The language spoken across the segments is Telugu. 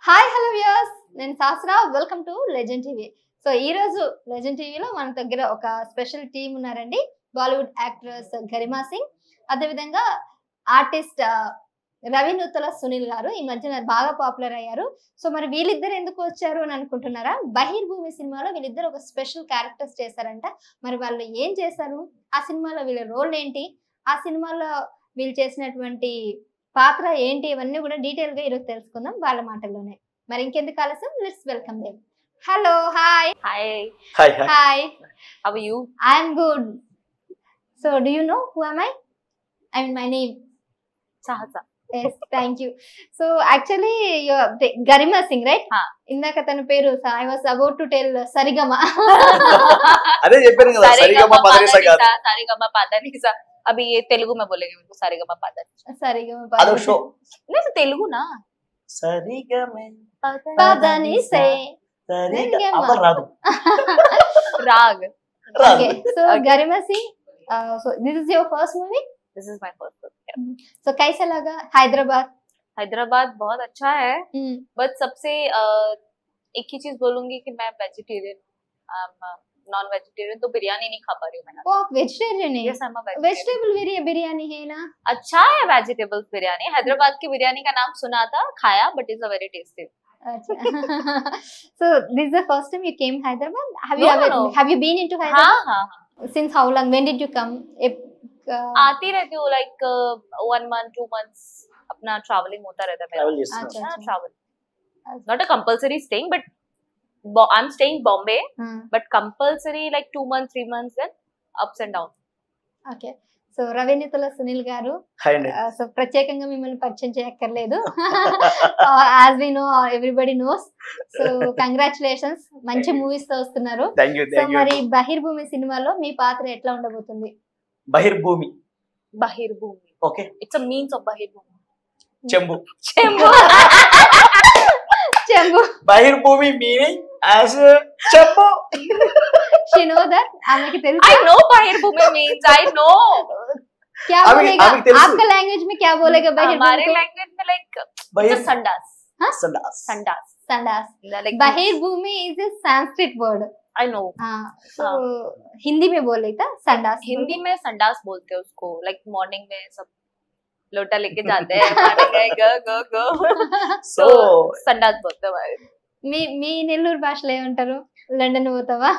హాయ్ హలో వ్యూయర్స్, నేను శాస్త్ర. Welcome to legend TV. So ఈ రోజు లెజెండ్ టీవీలో మన దగ్గర ఒక స్పెషల్ టీం ఉన్నారండి. బాలీవుడ్ యాక్ట్రెస్ గరిమా సింగ్, అదేవిధంగా ఆర్టిస్ట్ రవి నూతల సునీల్ గారు ఈ మధ్యన బాగా పాపులర్ అయ్యారు. సో మరి వీళ్ళిద్దరు ఎందుకు వచ్చారు అని అనుకుంటున్నారా? బహిర్భూమి సినిమాలో వీళ్ళిద్దరు ఒక స్పెషల్ క్యారెక్టర్స్ చేశారంట. మరి వాళ్ళు ఏం చేశారు, ఆ సినిమాలో వీళ్ళ రోల్ ఏంటి, ఆ సినిమాలో వీళ్ళు చేసినటువంటి పాత్ర ఏంటి, ఇవన్నీ కూడా డీటెయిల్ గా ఈరోజు తెలుసుకుందాం వాళ్ళ మాటల్లోనే. మరి ఇంకెందుకు ఆలస్యం, let's welcome them. Hello, hi. Hi, How are you? I'm good. So do you know who am I mean my name. Sahasa. Yes, thank you. So actually Garima Singh, right? ఇందాక తన పేరు I was about to tell Sarigama. అదే చెప్పాను కదా, సరిగమ పదనిస కాదు. सारेगामा पाधानीसा. अभी ये तेलुगु में बोलेंगे उनको सारेगामा पाधानीसा. Sarigama అదో షో. नहीं तो तेलुगु ना. సరిగమే Padanise. సరిగ అబ్బా రాదు. राग. Okay, so Garima Singh, so this is your first movie? This is my first book. So कैसा लगा हैदराबाद? हैदराबाद बहुत अच्छा है, बट सबसे एक ही चीज बोलूंगी कि मैं वेजिटेरियन, नॉन वेजिटेरियन, तो बिरयानी नहीं खा पा रही हूँ मैं. वो आप वेजिटेरियन है? Yes, I'm a vegetarian. Vegetable biryani है ना? अच्छा है वेजिटेबल्स बिरयानी. हैदराबाद की बिरयानी का नाम सुना था, खाया, but is a very tasty. So this is the first time you came Hyderabad? Have you been into हाँ Hyderabad? हाँ. Since how long? When did you come? आती रहती हूँ, like 1 month 2 months अपना ट्रैवलिंग होता रहता है मेरा. ట్రావెల్ చేస్తున్నా. अच्छा. Travel. Not a compulsory staying, but I'm staying Bombay, but compulsory like 2 months 3 months, then ups and downs. Okay. So Ravinuthala Sunil గారు, హాయ్ అండి. సో ప్రత్యేకంగా మిమ్మల్ని పరిచయం చేయక్కర్లేదు. As we know, everybody knows. So congratulations, మంచి మూవీస్ తో వస్తున్నారు. Thank you so thank you. మరి బహిర్భూమి సినిమాలో మీ పాత్ర ఎట్లా ఉండబోతుంది? Bahirbhumi. Bahirabhumi. Okay. It's a means of Bahirabhumi. చెంబు. Chembu. చెంబు. Bahirbhumi meaning as chembu. She know that, ఆమెకి తెలుసు. I know Bahirabhumi means. I know. क्या अभी- बोलेगा अभी तेरे से- आपका लैंग्वेज में? क्या बोलेगा हमारे बहिर्भूमि? language में like बहिर- it's a sandas. సండాస్. Sandas. संडास. Like Bahirbhumi is a Sanskrit word. I know. so Hindi में बोले था संडास. हिंदी में संडास बोलते हैं उसको. Like morning में सब लोटा लेके जाते हैं, पानी गए गो गो गो. సో तो संडास बोलते हैं हमारे. మీ నెల్లూరు భాషలో ఏమంటారు? లండన్ పోతావా?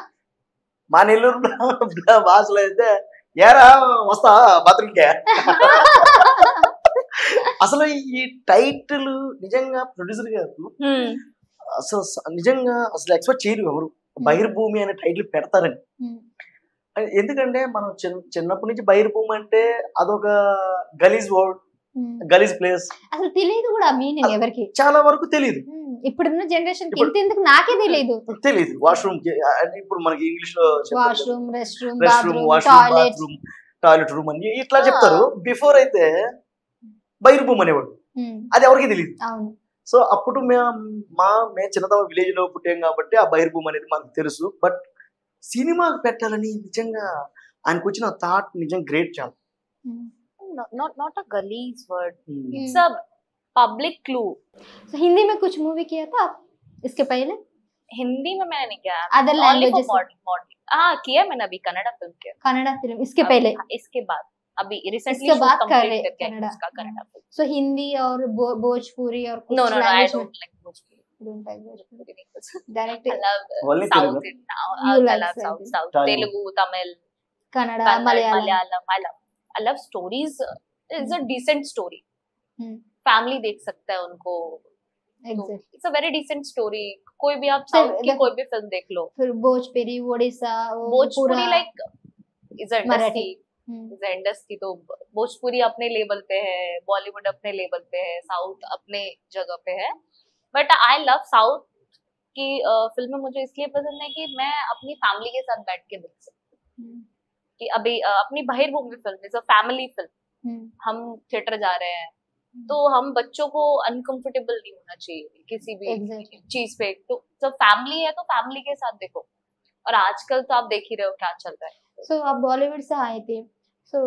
మా నెల్లూరు భాషలో అయితే ఏరా వస్తా బాత్రూమ్కే. అసలు ఈ టైటిల్ నిజంగా ప్రొడ్యూసర్ గారు అసలు నిజంగా అసలు ఎక్స్పెక్ట్ చేయరు ఎవరు బహిర్భూమి అనే టైటిల్ పెడతారని. ఎందుకంటే మనం చిన్నప్పటి నుంచి బహిర్భూమి అంటే అదొక గలీజ్ వర్డ్, గలీజ్ ప్లేస్. అసలు తెలియదు కూడా మీనింగ్ ఎవరికి. చాలా వరకు తెలియదు. ఇప్పుడున్న జనరేషన్ కి ఇంతెందుకు నాకే తెలియదు. తెలియదు. వాష్రూమ్ ఇప్పుడు మనకి ఇంగ్లీష్ లో washroom, rest room, rest room, bathroom, washroom, toilet. Bathroom, toilet room అని ఇట్లా చెప్తారు. బిఫోర్ అయితే బహిర్భూమి అనేవాడు, అది ఎవరికి తెలియదు. అవును. సో అప్పుడు మేము చిన్నతనం విలేజ్ లో పుట్టాం కాబట్టి ఆ బహిర్భూమి అనేది మనకు తెలుసు. బట్ సినిమాకి పెట్టాలని నిజంగా ఆయనకు వచ్చిన థాట్ నిజంగా గ్రేట్. చాలా Not a gully's word. It's a public clue. So Hindi में कुछ मूवी किया था आप इसके पहले? हिंदी में मैंने नहीं किया. Other Only for languages? modern. हाँ किया मैंने, अभी कन्नड़ा फिल्म किया. कन्नड़ा फिल्म इसके पहले? इसके बाद अभी रिसेंटली इसके बाद कर रहे कन्नड़ा कन्नड़ा फिल्म. So हिंदी और भोजपुरी और कुछ No, I language don't like Bhojpuri. don't like Bhojpuri. I Direct love Only South. Telugu. You I like love South. South. South. Telugu. Telugu, Tamil, Kannada, Kannada, Malayalam. Malayalam. I love stories. It's a decent story. Family देख सकता है उनको. Exactly. It's a very decent story. कोई भी आप So, साउथ की कोई भी फिल्म देख लो. फिर Bhojpuri, Odisha, Bhojpuri like is a Marathi. industry. Industry तो भोजपुरी अपने लेवल पे है, बॉलीवुड अपने लेवल पे है, साउथ अपने जगह पे है. बट आई लव साउथ की फिल्में मुझे इसलिए पसंद है कि मैं अपनी फैमिली के साथ बैठ के देख सकती हूँ. कि अभी अपनी Bahirbhumi film is a family film. हम थिएटर जा रहे हैं तो हम बच्चों को अनकंफर्टेबल नहीं होना चाहिए किसी भी चीज पे. तो जब फैमिली है तो फैमिली के साथ देखो. और आजकल तो आप देख ही रहे हो क्या चल रहा है. सो आप बॉलीवुड से आए थे, so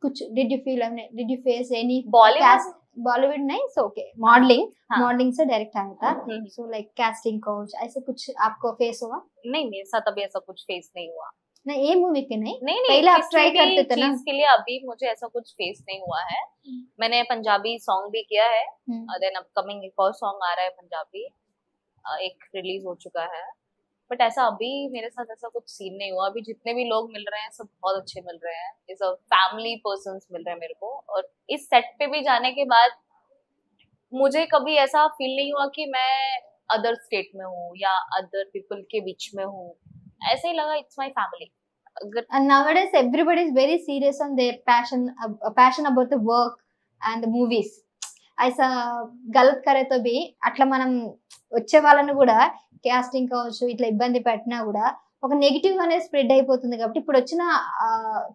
कुछ did you feel, I mean, did you face any Bollywood Bollywood नहीं सो ओके मॉडलिंग हाँ। मॉडलिंग से डायरेक्ट आया था हम्म। सो लाइक कास्टिंग कोच ऐसे कुछ आपको फेस हुआ नहीं मेरे साथ अभी ऐसा कुछ फेस नहीं हुआ। नहीं ये मूवी के नहीं नहीं पहले आप किसी ट्राई भी करते थे ना चीज के लिए अभी मुझे ऐसा कुछ फेस नहीं हुआ है। मैंने पंजाबी सॉन्ग भी किया है, देन अपकमिंग एक और सॉन्ग आ रहा है पंजाबी, एक रिलीज हो चुका है, बट ऐसा अभी मेरे साथ ऐसा कुछ सीन नहीं हुआ। अभी जितने भी लोग मिल रहे हैं सब बहुत अच्छे मिल रहे हैं, इज अ फैमिली पर्सन्स मिल रहे हैं मेरे को। और इस सेट पे भी जाने के बाद मुझे कभी ऐसा फील नहीं हुआ कि मैं अदर स्टेट में हूँ या अदर पीपल के बीच में हूँ, ऐसे ही लगा इट्स माय फैमिली। अगर and nowadays everybody is very serious on their passion about the work and the movies ऐसा गलत करे तो भी అట్లా మనం వచ్చే వాళ్ళని కూడా కాస్టింగ్ కావచ్చు ఇట్లా ఇబ్బంది పెట్టినా కూడా ఒక నెగిటివ్ అనేది స్ప్రెడ్ అయిపోతుంది కాబట్టి ఇప్పుడు వచ్చిన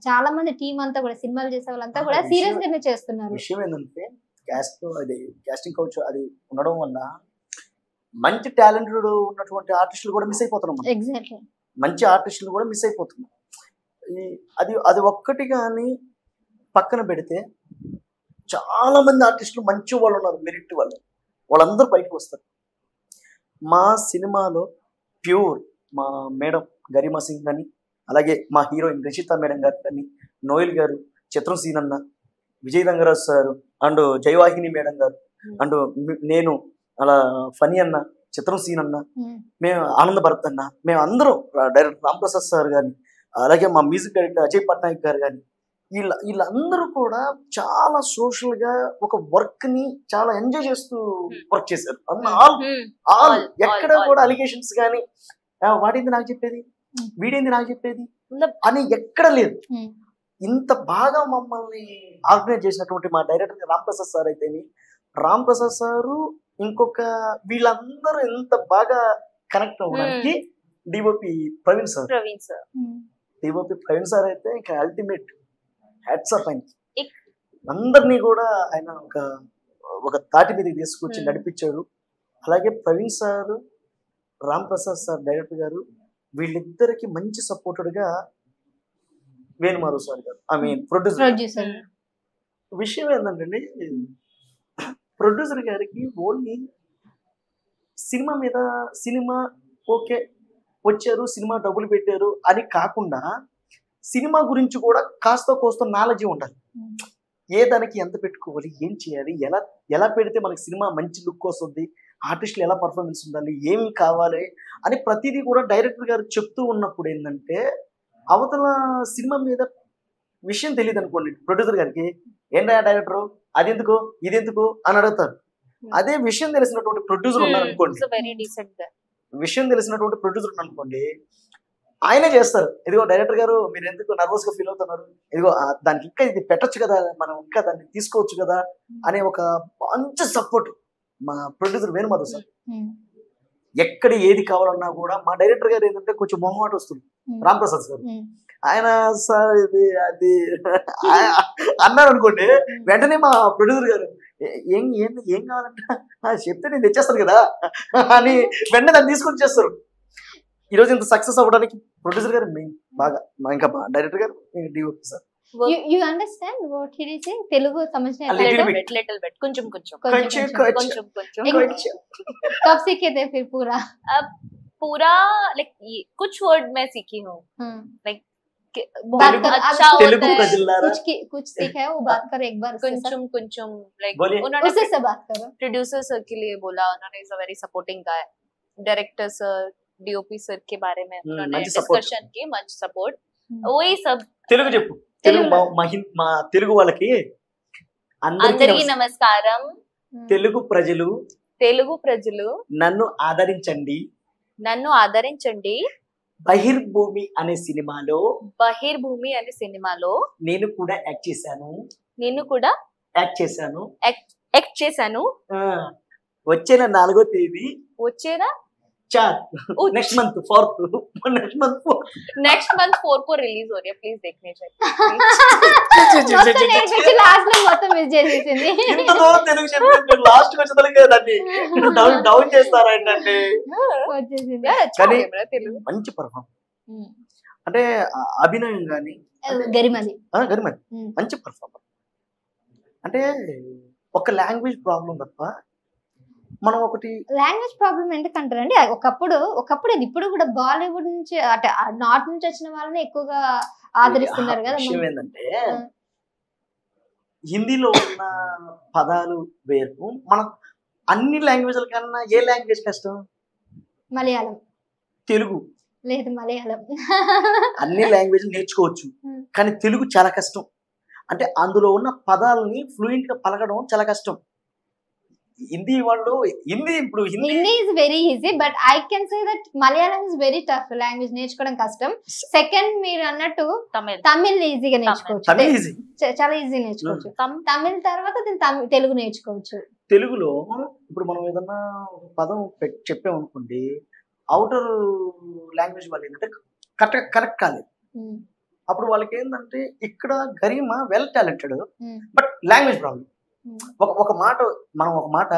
చాలా మంది టీం అంతా కూడా సినిమాలు చేసే వాళ్ళంతా కూడా సీరియస్ గానే చేస్తున్నారు. విషయం ఏంటంటే కాస్టింగ్ కౌచ్ అది ఉండడం వల్ల మంచి టాలెంటెడ్ ఉన్నటువంటి ఆర్టిస్టులు కూడా మిస్ అయిపోతున్నాం. ఎగ్జాక్ట్లీ మంచి ఆర్టిస్టులు కూడా మిస్ అయిపోతున్నాం. అది అది ఒక్కటి కానీ పక్కన పెడితే చాలా మంది ఆర్టిస్టులు మంచి వాళ్ళు ఉన్నారు, మెరిట్ వాళ్ళు, వాళ్ళందరూ బయటకు వస్తారు. మా సినిమాలో ప్యూర్ మా మేడం గరిమా సింగ్ కానీ, అలాగే మా హీరోయిన్ రషిత మేడం గారు కానీ, నోయల్ గారు, చిత్రం సీన్ అన్న, Vijay Rangaraju sir and Jayavahini madam గారు అండ్ నేను అలా ఫనీ అన్న, చిత్రం సీన్ అన్న, మేము ఆనంద భరత్ అన్న, మేము అందరం డైరెక్టర్ రాంప్రసాద్ సార్ కానీ, అలాగే మా మ్యూజిక్ డైరెక్టర్ అజయ్ పట్నాయక్ గారు కానీ, వీళ్ళందరూ కూడా చాలా సోషల్ గా ఒక వర్క్ ని చాలా ఎంజాయ్ చేస్తూ వర్క్ చేశారు. ఆల్ ఎక్కడ కూడా అలిగేషన్స్ కానీ వాడింది నాకు చెప్పేది, వీడేంది నాకు చెప్పేది అని ఎక్కడ లేదు. ఇంత బాగా మమ్మల్ని ఆర్గనైజ్ చేసినటువంటి మా డైరెక్టర్ రాంప్రసాద్ సార్ అయితేని, రాంప్రసాద్ సారు ఇంకొక వీళ్ళందరూ ఎంత బాగా కనెక్ట్ అవ్వడానికి DOP Praveen sir DOP Praveen sir అయితే ఇంకా అల్టిమేట్ హ్యాట్స్ ఆఫ్ ఆయన. అందరినీ కూడా ఆయన ఒక తాటి మీదకి తీసుకొచ్చి నడిపించాడు. అలాగే Praveen sir, Ram Prasad sir director గారు, వీళ్ళిద్దరికి మంచి సపోర్టెడ్ గా వేణుమాధవ్ సార్ గారు, ఐ మీన్ ప్రొడ్యూసర్. విషయం ఏంటంటే ప్రొడ్యూసర్ గారికి ఓన్లీ సినిమా మీద సినిమా ఓకే వచ్చారు, సినిమా డబ్బులు పెట్టారు అని కాకుండా సినిమా గురించి కూడా కాస్త కోస్త నాలెడ్జ్ ఉండాలి. ఏ దానికి ఎంత పెట్టుకోవాలి, ఏం చేయాలి, ఎలా పెడితే మనకి సినిమా మంచి లుక్ వస్తుంది, ఆర్టిస్టులు ఎలా పర్ఫార్మెన్స్ ఉండాలి, ఏమి కావాలి అని ప్రతిదీ కూడా డైరెక్టర్ గారు చెప్తూ ఉన్నప్పుడు ఏంటంటే అవతల సినిమా మీద విషయం తెలియదు అనుకోండి ప్రొడ్యూసర్ గారికి, ఏంటా డైరెక్టర్ అది ఎందుకు ఇది ఎందుకు అని అడుగుతారు. అదే విషయం తెలిసినటువంటి ప్రొడ్యూసర్ ఉన్నారనుకోండి, విషయం తెలిసినటువంటి ప్రొడ్యూసర్ ఉన్నారనుకోండి, ఆయనే చేస్తారు. ఇదిగో డైరెక్టర్ గారు మీరు ఎందుకు నర్వస్ గా ఫీల్ అవుతున్నారు, ఇదిగో దానికి ఇంకా ఇది పెట్టచ్చు కదా, మనం ఇంకా దాన్ని తీసుకోవచ్చు కదా అనే ఒక మంచి సపోర్ట్ మా ప్రొడ్యూసర్ వేణుమాధవ్ సార్. ఎక్కడ ఏది కావాలన్నా కూడా మా డైరెక్టర్ గారు ఏంటంటే కొంచెం మొహమాట వస్తుంది, రాంప్రసాద్ సార్ ఆయన సార్ ఇది అది అన్నారు అనుకోండి, వెంటనే మా ప్రొడ్యూసర్ గారు ఏం కావాలంటే చెప్తే నేను తెచ్చేస్తాను కదా అని వెంటనే దాన్ని తీసుకొని చేస్తారు. ఈరోజు ఇంత సక్సెస్ అవ్వడానికి ప్రొడ్యూసర్ గారు మెయిన్ బాగా, ఇంకా డైరెక్టర్ గారు DOP sir. You understand what he is saying? Telugu समझने little bit कुंचम कब सीखे थे फिर पूरा? पूरा लाइक कुछ वर्ड मैं सीखी हूँ, लाइक बात कर अच्छा तेलुगु प्रजलारा कुछ सीखा है वो बात कर एक बार कुंचम लाइक उन्होंने उससे से बात करो. प्रोड्यूसर सर के लिए बोला उन्होंने, is a very supporting guy. Director sir, DOP sir के बारे में उन्होंने डिस्कशन की, मंच सपोर्ट, वही सब. తెలుగు చెప్పు, తెలుగు మా తెలుగు వాళ్ళకి అందరికీ నమస్కారం. తెలుగు ప్రజలు నన్ను ఆదరించండి. బహిర్భూమి అనే సినిమాలో నేను కూడా యాక్ట్ చేశాను. వచ్చేన 4వ తేదీ नेक्स्ट मंथ 4th को रिलीज हो रही है, प्लीज देखने चाहिए. లాస్ట్ లో మొత్తం మిస్ చేసేసింది. ఇంత దూరం తెలుగు చెప్పి లాస్ట్ కి వచ్చేదలకే దాన్ని డౌన్ చేస్తారా ఏంటంటే వచ్చేసింది. కానీ మంచి పర్ఫార్మ్ అంటే అభినయం గాని గరిమది మంచి పర్ఫార్మర్. అంటే ఒక లాంగ్వేజ్ ప్రాబ్లం తప్ప మనం ఒకటి లాంగ్వేజ్ ప్రాబ్లం ఎందుకంటారండి? ఒకప్పుడు ఇది, ఇప్పుడు కూడా బాలీవుడ్ నుంచి అంటే నార్త్ నుంచి వచ్చిన వాళ్ళని ఎక్కువగా ఆదరిస్తున్నారు కదా. విషయం ఏంటంటే హిందీలో ఉన్న పదాలు వేరు. మనం అన్ని లాంగ్వేజ్ల కన్నా ఏ లాంగ్వేజ్ కష్టం? మలయాళం. తెలుగు. లేదు, మలయాళం. అన్ని లాంగ్వేజ్ నేర్చుకోవచ్చు, కానీ తెలుగు చాలా కష్టం. అంటే అందులో ఉన్న పదాలని ఫ్లూయెంట్ గా పలకడం చాలా కష్టం. హిందీ వాళ్ళు ఇప్పుడు Hindi is very easy, but I can say that Malayalam is very tough language, నేర్చుకోవడం కష్టం. సెకండ్ మీరు అన్నట్టు తమిళ్ ఈజీగా నేర్చుకోవచ్చు, చాలా ఈజీ నేర్చుకోవచ్చు. తమిళ్ తర్వాత తెలుగు నేర్చుకోవచ్చు. తెలుగులో ఇప్పుడు మనం ఏదన్నా పదం చెప్పామనుకోండి, అవుటర్ లాంగ్వేజ్ వాళ్ళు ఏంటంటే కరెక్ట్ కాలేదు. అప్పుడు వాళ్ళకి ఏంటంటే ఇక్కడ Garima well talented, but language problem. ఒక మాట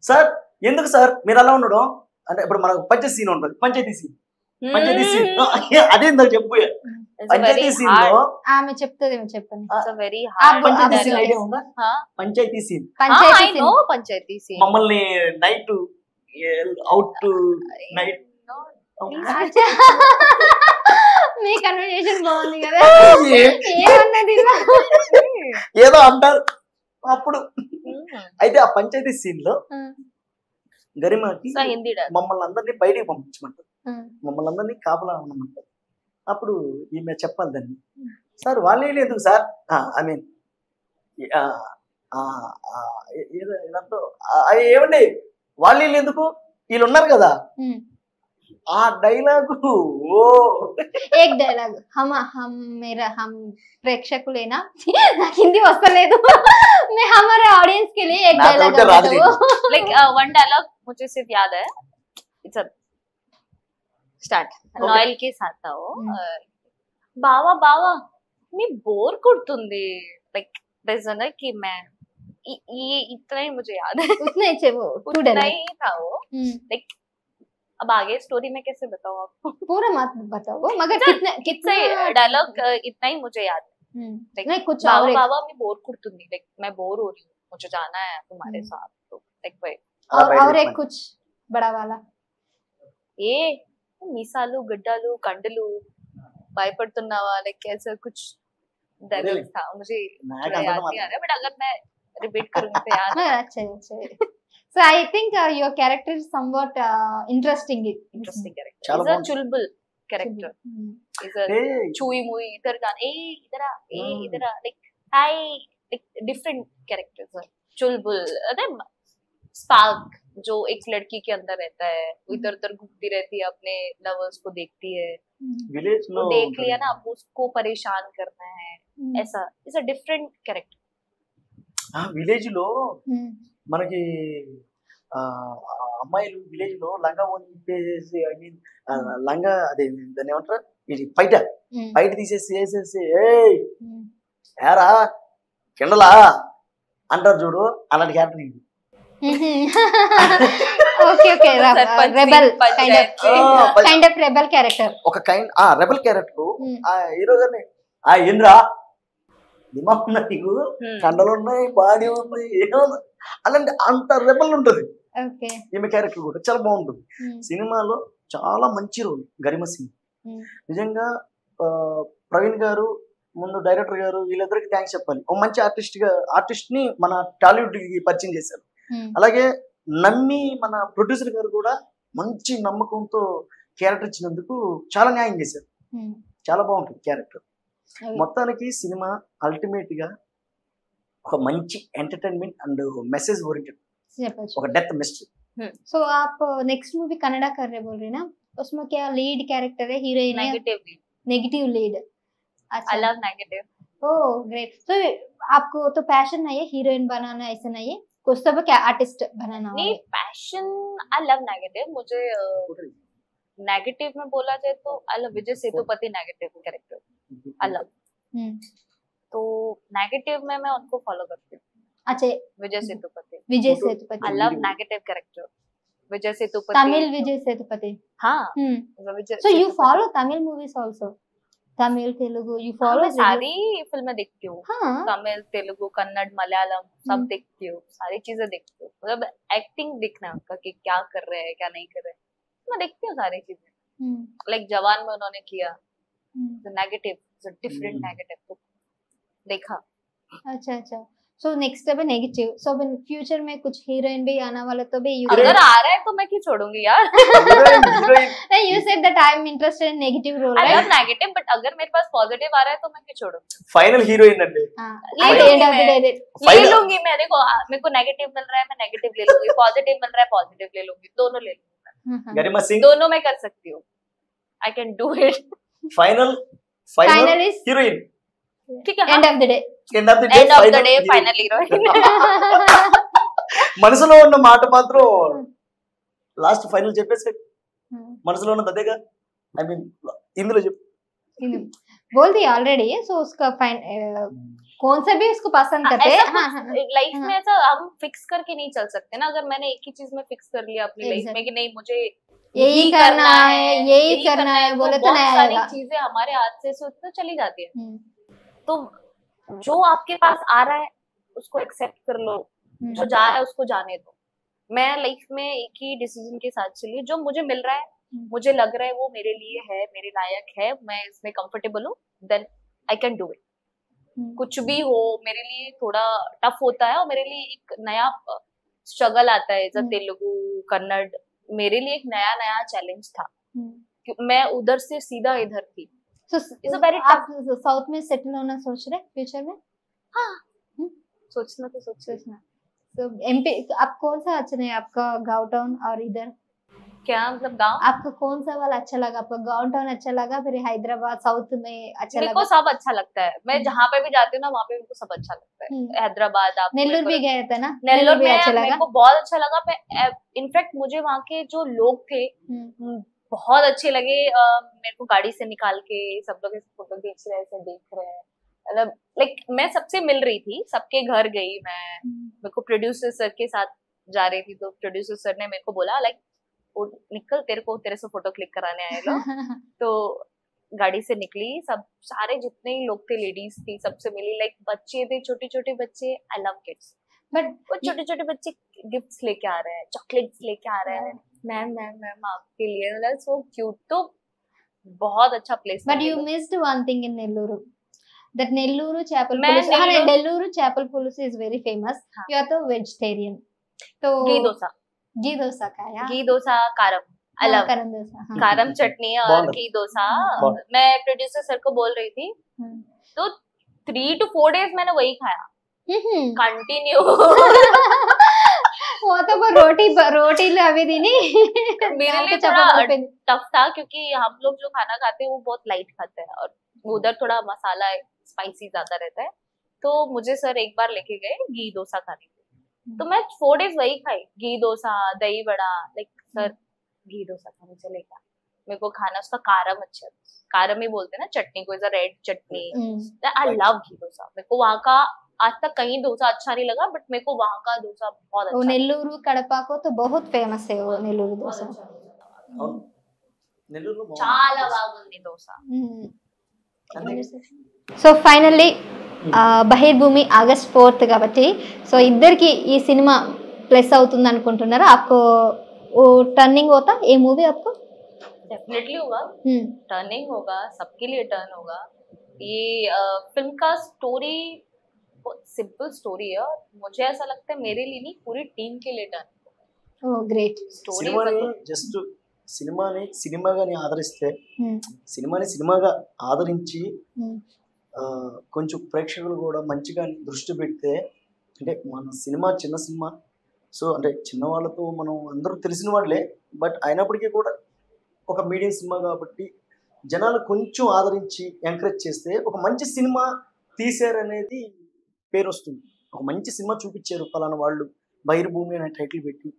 సార్ ఎందుకు సార్ మీరు అలా ఉండడం అంటే, ఇప్పుడు మనకు పంచాయతీ సీన్ ఉంటుంది, పంచాయతీ సీన్ అదే ఇందాక చెప్పు. పంచాయతీ సీన్ లో ఆమె చెప్తుంది, చెప్పండి. ఐడియా ఉందా? పంచాయతీ సీన్, పంచాయతీ సీన్ మమ్మల్ని నైట్ అవుట్ నైట్ మీ కన్వర్సేషన్ బాగుంది కదా, ఏమన్నది ఏదో అంటారు అప్పుడు. అయితే ఆ పంచాయతీ సీన్ లో గరిమకి మమ్మల్ని అందరినీ బయటికి పంపించమంటారు, మమ్మల్ని అందరినీ కాపలా ఉండమంటారు. అప్పుడు ఈమె చెప్పాలి దాన్ని, సార్ వాళ్ళే ఎందుకు సార్, ఐ మీన్ ఏమండి వాళ్ళు ఎందుకు, వీళ్ళు ఉన్నారు కదా. ఆ డైలాగు ఏక్ డైలాగ్ హమ్ మేరా హమ్ ప్రేక్షకులేనా, నాకు హిందీ వస్తలేదు, मैं हमारे ऑडियंस के लिए एक डायलॉग लाइक वन डायलॉग मुझे सिर्फ याद है, इट्स अ स्टार्ट नॉयल के साथ था वो, बावा बावा मैं बोर कुर्तुंदी, लाइक देयर इज अ कि मैं ये इतना ही मुझे याद है, उतना ही थे वो, उतना ही था वो. लाइक अब आगे स्टोरी में कैसे बताऊं आपको, पूरा मत बताओ, मगर कितने डायलॉग इतना ही मुझे याद है. नहीं कुछ बाबा मैं बोर कुर्तुंदी, लाइक मैं बोर हो रही हूँ, मुझे जाना है तुम्हारे साथ, तो लाइक भाई और एक कुछ बड़ा वाला ये మీసాలు గడ్డాలు కండలు భయపడుతున్నావా, लाइक ऐसा कुछ डायलॉग था, मुझे याद नहीं आ रहा, बट अगर मैं रिपीट करूंगी तो याद अच्छा. So I think your character is somewhat interesting character. Is a chulbul character. Is a chui mui idhar gaane idhar like hi, like different characters. चुलबुल अरे स्पार्क जो एक लड़की के अंदर रहता है, इधर उधर घूमती रहती है, अपने लवर्स को देखती है, विलेज लो देख लिया ना अब उसको परेशान करना है, ऐसा is a different character. Village లో మనకి అమ్మాయిలు విలేజ్ లో లంగా వంపేసి, ఐ మీన్ లంగా అదే దాన్ని ఏమంటారు, ఇది బయట తీసేసి వేసేసి ఏరా కిండలా అంటారు చూడు, అలాంటి క్యారెక్టర్ ఇది. ఒక కైండ్ రెబల్ క్యారెక్టర్. హీరో గారిని ఏంద్రా దిమాగ్ ఉన్నా నీకు, కండలు ఉన్నాయి, బాడీ ఉంది, ఏముంది అలాంటి అంత రెబల్ ఉంటది. ఈమె క్యారెక్టర్ కూడా చాలా బాగుంటుంది. సినిమాలో చాలా మంచి రోల్ గరిమ సింగ్. నిజంగా ప్రవీణ్ గారు ముందు డైరెక్టర్ గారు వీళ్ళిద్దరికి థ్యాంక్స్ చెప్పాలి. ఒక మంచి ఆర్టిస్ట్ ని మన టాలీవుడ్ కి పరిచయం చేశారు. అలాగే నమ్మి మన ప్రొడ్యూసర్ గారు కూడా మంచి నమ్మకంతో క్యారెక్టర్ ఇచ్చినందుకు చాలా న్యాయం చేశారు. చాలా బాగుంటుంది క్యారెక్టర్. మొత్తానికి సినిమా అల్టిమేట్ గా ఒక మంచి ఎంటర్టైన్మెంట్ అండ్ మెసేజ్ ఓरिएंटेड, ఒక डेप्थ मिस्ट्री. सो आप नेक्स्ट मूवी कन्नड़ा कर रहे बोल रहे ना, उसमें क्या लीड कैरेक्टर है, हीरोइन है, नेगेटिव लीड. अच्छा, I love negative. Oh great. So आपको तो पैशन है ये हीरोइन बनाना, ऐसा नहीं है कुछ सब क्या आर्टिस्ट बनाना? नहीं पैशन, आई लव नेगेटिव. मुझे नेगेटिव में बोला जाए तो I love Vijay Sethupathi negative character, I love. तो नेगेटिव में मैं उनको फॉलो करती हूँ. अच्छा, Vijay Sethupathi. I love negative character Vijay Sethupathi. Tamil Vijay Sethupathi. हाँ. So you follow Tamil movies also? Tamil Telugu you हाँ, फॉलो मैं सारी फिल्में देखती हूँ, हाँ तमिल तेलुगु कन्नड़ मलयालम सब देखती हूँ, सारी चीजें देखती हूँ, मतलब एक्टिंग देखना है उनका कि क्या कर रहे हैं क्या नहीं कर रहे हैं, मैं देखती हूँ सारी चीजें। लाइक जवान में उन्होंने किया नेगेटिव डिफरेंट नेगेटिव तो देखा। अच्छा अच्छा सो नेक्स्ट अब नेगेटिव सो अब फ्यूचर में कुछ हीरोइन भी आने वाला तो भी अगर आ रहा है तो मैं क्यों छोड़ूंगी यार। Heroine you said that I am interested in negative role I right love negative but अगर मेरे पास पॉजिटिव आ रहा है तो मैं क्यों छोड़ूंगी। ఫైనల్ హీరోయిన్ అండి हाँ ले at the end लूंगी of the मैं। day ले Final- लूंगी मैं, देखो मेरे को नेगेटिव मिल रहा है मैं नेगेटिव ले लूंगी, पॉजिटिव मिल रहा है पॉजिटिव ले लूंगी, दोनों ले लूंगी, गरिमा सिंह दोनों मैं कर सकती हूँ, आई can do it. Final Final final is heroine ठीक है end of the day end of the day end of the day final heroine. మనసులో ఉన్న మాట మాత్రం లాస్ట్ ఫైనల్ చెప్పేసి మనసులో ఉన్నది అదేగా ఐ మీన్ ఇందులో చెప్పు बोल दिया ऑलरेडी सो उसका फाइन कौन सा भी उसको पसंद करते हैं हाँ हाँ लाइफ में ऐसा हम फिक्स करके नहीं चल सकते ना, अगर मैंने एक ही चीज में फिक्स कर लिया अपनी लाइफ में कि नहीं मुझे यही करना है यही करना है बोले तो नहीं सारी आएगा चीजें हमारे हाथ से तो चली जाती है। तो जो आपके पास आ रहा है उसको एक्सेप्ट कर लो, जो जा रहा है उसको जाने दो। मैं लाइफ में एक ही डिसीजन के साथ चली, जो मुझे मिल रहा है मुझे लग रहा है वो मेरे लिए है, मेरे लायक है, मैं इसमें कंफर्टेबल हूँ, then I can do it. कुछ भी हो मेरे लिए थोड़ा टफ होता है और मेरे लिए एक नया स्ट्रगल आता है, जैसे तेलुगु कन्नड़ मेरे लिए एक नया नया चैलेंज था, मैं उधर से सीधा इधर थी। so very आप साउथ में सेटल होना सोच रहे फ्यूचर में हाँ सोचना तो सोचना तो एमपी आप कौन सा अच्छा नहीं आपका गाँव टाउन और इधर क्या मतलब गाँव आपको कौन सा वाला अच्छा लगा आपका गाँव टाउन अच्छा लगा फिर हैदराबाद साउथ में अच्छा मेरे लगा को सब अच्छा लगता है, मैं जहाँ पे भी जाती हूँ ना वहाँ पे मेरे को सब अच्छा लगता है। हैदराबाद आप नेल्लूर भी गए थे ना नेल्लोर भी में अच्छा मेरे लगा को बहुत अच्छा लगा। मैं इनफैक्ट मुझे वहाँ के जो लोग थे बहुत अच्छे लगे, मेरे को गाड़ी से निकाल के सब लोग ऐसे फोटो खींच रहे ऐसे देख रहे हैं, मतलब लाइक मैं सबसे मिल रही थी, सबके घर गई मैं, मेरे को प्रोड्यूसर सर के साथ जा रही थी तो प्रोड्यूसर सर ने मेरे को बोला लाइक निकल तेरे से फोटो क्लिक कराने आए लोग। तो गाड़ी से निकली, सब सारे जितने ही लोग थे लेडीज थी सबसे मिली, लाइक बच्चे थे छोटे छोटे बच्चे, आई लव किड्स, बट वो छोटे छोटे बच्चे गिफ्ट्स लेके आ रहे हैं, चॉकलेट्स लेके आ रहे हैं, मैम मैम मैम आपके लिए, मतलब सो क्यूट। तो बहुत अच्छा place. But you missed one thing in Nellore that Nelluru chapel मैं police Nellore- Nelluru chapel police is very famous हाँ। you are तो vegetarian तो घी डोसा खाया घी डोसा कारम आई लव करम डोसा हाँ कारम चटनी और बहुत- घी डोसा। बहुत। मैं प्रोड्यूसर सर को बोल रही थी तो 3 to 4 days मैंने वही खाया कंटिन्यू। वो तो वो रोटी अभी दी नहीं मेरे लिए थोड़ा टफ था क्योंकि हम लोग जो खाना खाते हैं वो बहुत लाइट खाते हैं और उधर थोड़ा मसाला स्पाइसी ज्यादा रहता है, तो मुझे सर एक बार लेके गए घी डोसा खाने के, तो मैं 4 days वही खाई, घी डोसा दही बड़ा, लाइक सर घी डोसा खाने चलेगा, मेरे को खाना उसका कारम अच्छा, कारम ही बोलते हैं ना चटनी को, is a red chutney, I love ghee dosa. मेरे को वहाँ का आज तक कहीं डोसा अच्छा नहीं लगा, बट मेरे को वहाँ का डोसा बहुत अच्छा। नेल्लूरू कड़पा को तो बहुत फेमस है वो नेल्लूरू डोसा, నెల్లూరులో చాలా బాగుంది dosa. So finally Bahirbhumi August 4th కాబట్టి సో ఇద్దరికి ఈ సినిమా ప్లస్ అవుతుంది అనుకుంటున్నారా? आपको वो टर्निंग होता ये मूवी आपको? डेफिनेटली होगा, टर्निंग होगा, सबके लिए टर्न होगा। ये फिल्म का स्टोरी सिंपल स्टोरी है और मुझे ऐसा लगता है मेरे लिए नहीं पूरी टीम के लिए टर्न। ఓ గ్రేట్ स्टोरी సినిమాని జస్ట్ సినిమాని సినిమాగాని ఆదరిస్తే సినిమాని సినిమాగా ఆదరించి కొంచెం ప్రేక్షకులు కూడా మంచిగా దృష్టి పెడితే, అంటే మన సినిమా చిన్న సినిమా, సో అంటే చిన్న వాళ్ళతో మనం అందరూ తెలిసిన వాళ్ళే, బట్ అయినప్పటికీ కూడా ఒక మీడియం సినిమా కాబట్టి జనాలు కొంచెం ఆదరించి ఎంకరేజ్ చేస్తే ఒక మంచి సినిమా తీశారనేది పేరు వస్తుంది. ఒక మంచి సినిమా చూపించారు ఫలానా వాళ్ళు, బహిర్భూమి అనే టైటిల్ పెట్టి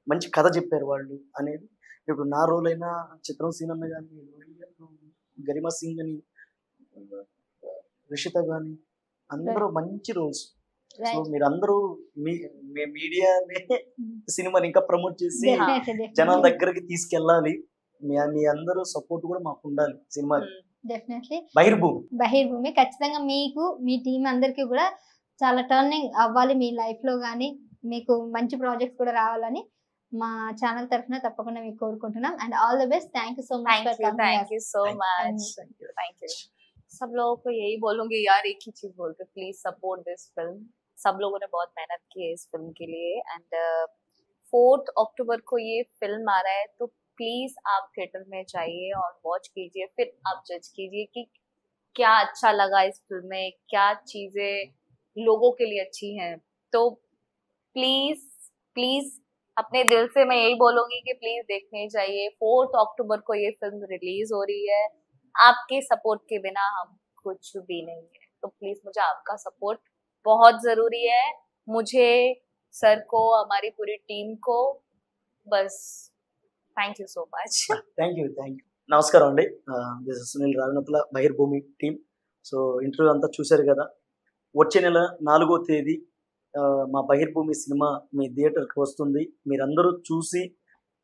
మంచి కథ చెప్పారు వాళ్ళు అనేది. ఇప్పుడు నా రోల్ అయినా చిత్రం సీనన్న కానీ, గరిమా సింగ్ అని, రిషిత కానీ అందరూ మంచి రోల్స్. సో మీరందరూ మీ మీడియానే సినిమాని ఇంకా ప్రమోట్ చేసి జనాల దగ్గరికి తీసుకెళ్ళాలి. మీ అందరూ సపోర్ట్ కూడా మాకు ఉండాలి సినిమాకి. డెఫినెట్లీ బహిర్భూమి. బహిర్భూమి ఖచ్చితంగా మీకు మీ టీం అందరికీ కూడా చాలా టర్నింగ్ అవ్వాలి మీ లైఫ్ లో కానీ, మీకు మంచి ప్రాజెక్ట్స్ కూడా రావాలని మా ఛానల్ తరఫున తప్పకుండా మీకు కోరుకుంటున్నాం. And all the best. Thank you so much for coming. Thank you so much, thank you. सब लोगों को यही बोलूंगी यार, एक ही चीज बोलते, प्लीज सपोर्ट दिस फिल्म. सब लोगों ने बहुत मेहनत की है इस फिल्म के लिए. एंड 4 अक्टूबर को ये फिल्म आ रहा है, तो प्लीज आप थिएटर में जाइए और वॉच कीजिए, फिर आप जज कीजिए कि क्या अच्छा लगा इस फिल्म में, क्या चीजें लोगों के लिए अच्छी हैं. तो प्लीज प्लीज अपने दिल से मैं यही बोलूंगी कि प्लीज देखने चाहिए. 4 अक्टूबर को ये फिल्म रिलीज हो रही है. आपके सपोर्ट के बिना हम कुछ भी नहीं है, तो प्लीज मुझे आपका सपोर्ट बहुत जरूरी है. मुझे, सर को, हमारी पूरी टीम को, बस thank you so much. Thank you. నమస్కారం అండి. This is Sunil Ravinuthala, Bahirbhumi team. So interview అంతా చూశారు కదా. వచ్చే నెల 4వ తేదీ మా బహిర్భూమి సినిమా మీ థియేటర్కి వస్తుంది. మీరందరూ చూసి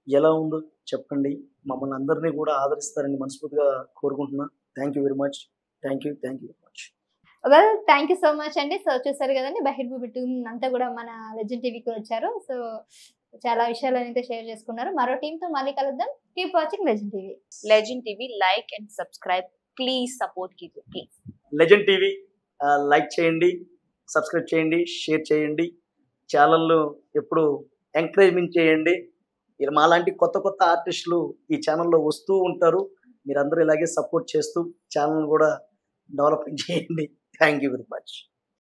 ఎలా ఉందో చెప్పండి. మమ్మల్ని అందరినీ కూడా ఆదరిస్తారని మనస్ఫూర్తిగా కోరుకుంటున్నా. Thank you very much. Thank you very much. Well, thank you so much అండి. సో చూసారు కదండి, బహిర్భూమి టీం అంతా కూడా మన లెజెండ్ టీవీకి వచ్చారు. సో చాలా విషయాలు అయితే షేర్ చేసుకున్నారు. మరో టీంతో మళ్ళీ కలుద్దాం. Keep watching legend TV. Legend TV like and subscribe, please support कीजिए ప్లీజ్. లెజెండ్ టీవీ లైక్ చేయండి, సబ్స్క్రైబ్ చేయండి, షేర్ చేయండి. ఛానల్ను ఎప్పుడు ఎంకరేజ్మెంట్ చేయండి. ఇలా మాలాంటి కొత్త కొత్త ఆర్టిస్టులు ఈ ఛానల్లో వస్తూ ఉంటారు. మీరందరూ ఇలాగే సపోర్ట్ చేస్తూ ఛానల్ కూడా డెవలప్మెంట్ చేయండి. Thank you very much.